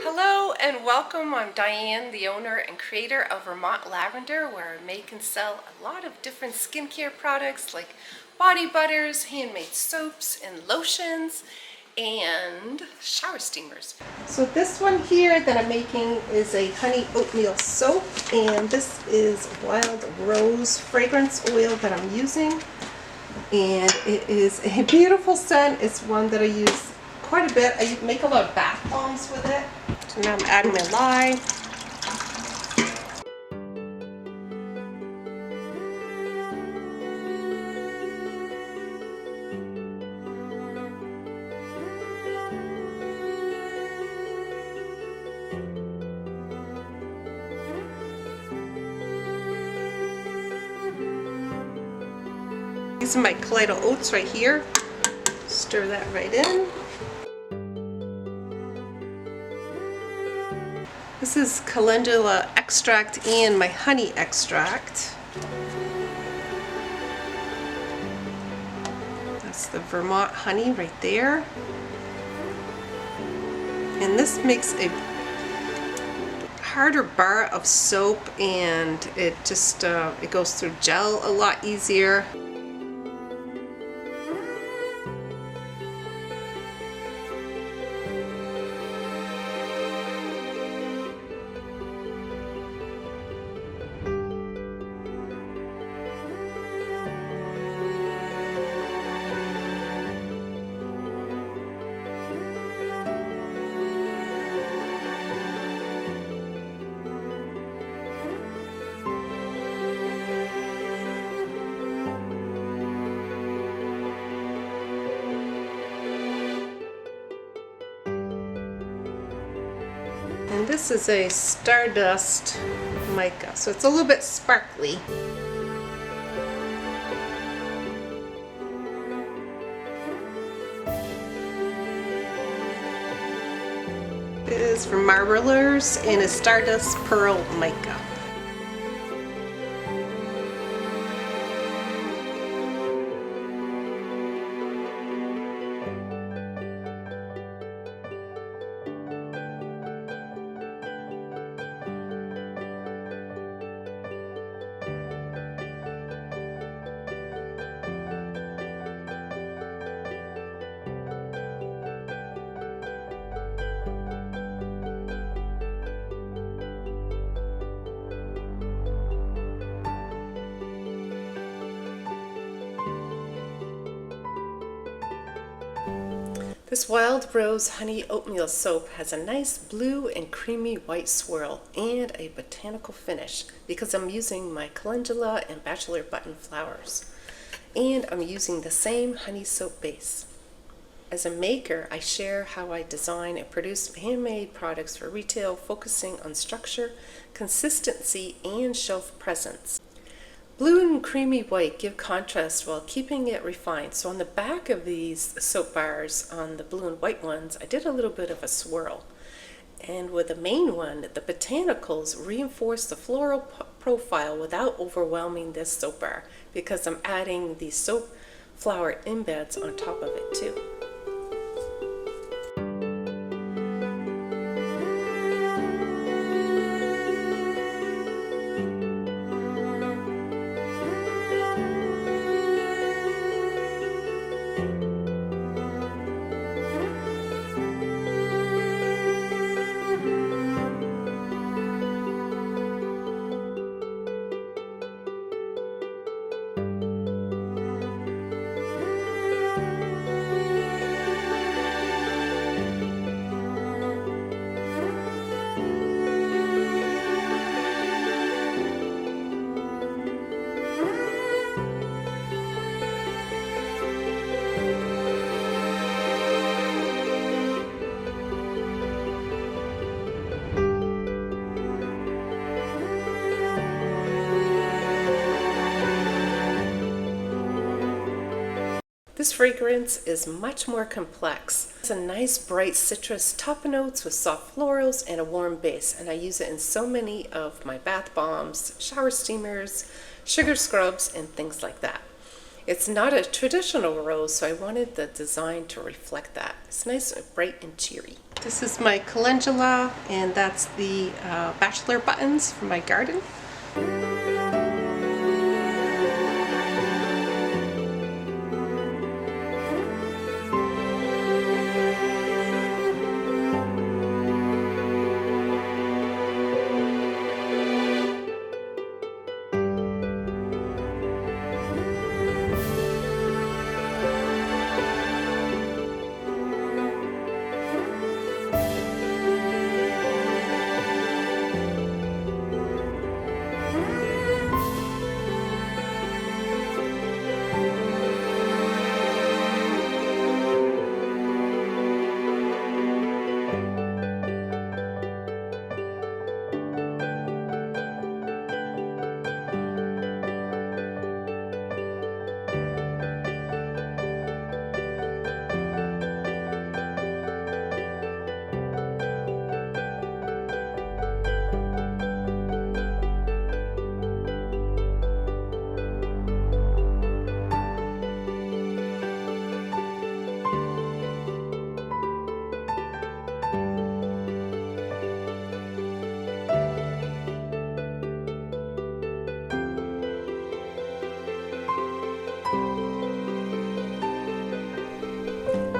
Hello and welcome. I'm Diane, the owner and creator of Vermont Lavender, where I make and sell a lot of different skincare products like body butters, handmade soaps and lotions, and shower steamers. So this one here that I'm making is a honey oatmeal soap, and this is wild rose fragrance oil that I'm using, and it is a beautiful scent. It's one that I use quite a bit. I make a lot of bath bombs with it. So now I'm adding my lye. These are my Kaleido oats right here. Stir that right in. This is Calendula extract and my honey extract. That's the Vermont honey right there. And this makes a harder bar of soap, and it just it goes through gel a lot easier. And this is a Stardust mica, so it's a little bit sparkly. It is from Marblers and a Stardust Pearl mica. This Wild Rose Honey Oatmeal Soap has a nice blue and creamy white swirl and a botanical finish because I'm using my calendula and bachelor button flowers. And I'm using the same honey soap base. As a maker, I share how I design and produce handmade products for retail, focusing on structure, consistency, and shelf presence. Blue and creamy white give contrast while keeping it refined. So on the back of these soap bars, on the blue and white ones, I did a little bit of a swirl. And with the main one, the Botanicals reinforce the floral profile without overwhelming this soap bar, because I'm adding the soap flower embeds on top of it too. This fragrance is much more complex. It's a nice bright citrus top notes with soft florals and a warm base, and I use it in so many of my bath bombs, shower steamers, sugar scrubs, and things like that. It's not a traditional rose, so I wanted the design to reflect that. It's nice and bright and cheery. This is my calendula, and that's the bachelor buttons for my garden.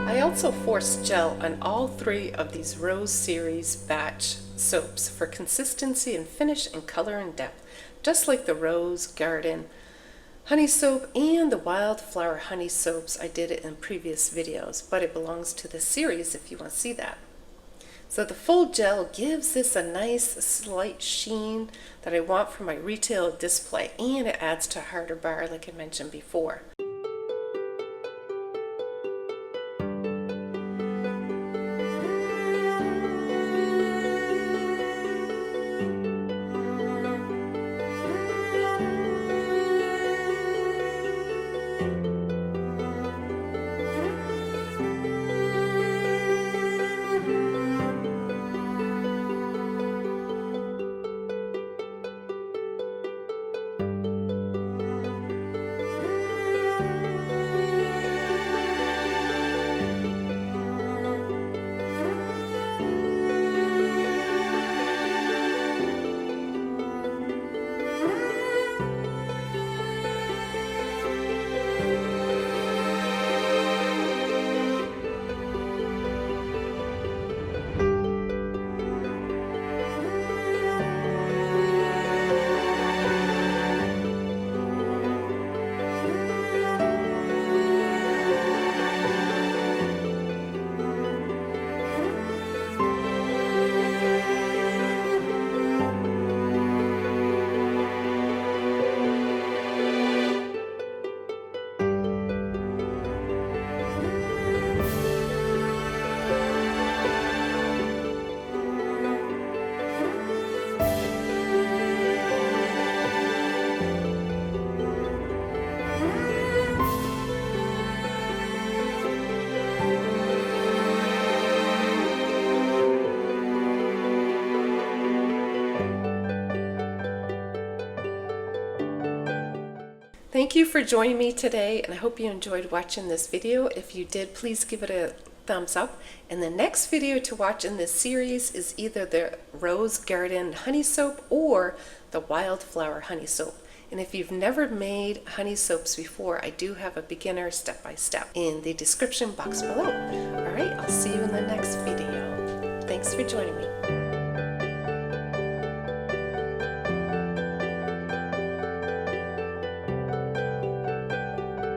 I also forced gel on all 3 of these Rose Series batch soaps for consistency and finish and color and depth, just like the Rose Garden Honey Soap and the Wildflower Honey Soaps I did it in previous videos, but it belongs to the series if you want to see that. So the full gel gives this a nice slight sheen that I want for my retail display, and it adds to a harder bar like I mentioned before. Thank you for joining me today, and I hope you enjoyed watching this video. If you did, please give it a thumbs up. And the next video to watch in this series is either the Rose Garden Honey Soap or the Wildflower Honey Soap. And if you've never made honey soaps before, I do have a beginner step-by-step in the description box below. All right, I'll see you in the next video. Thanks for joining me.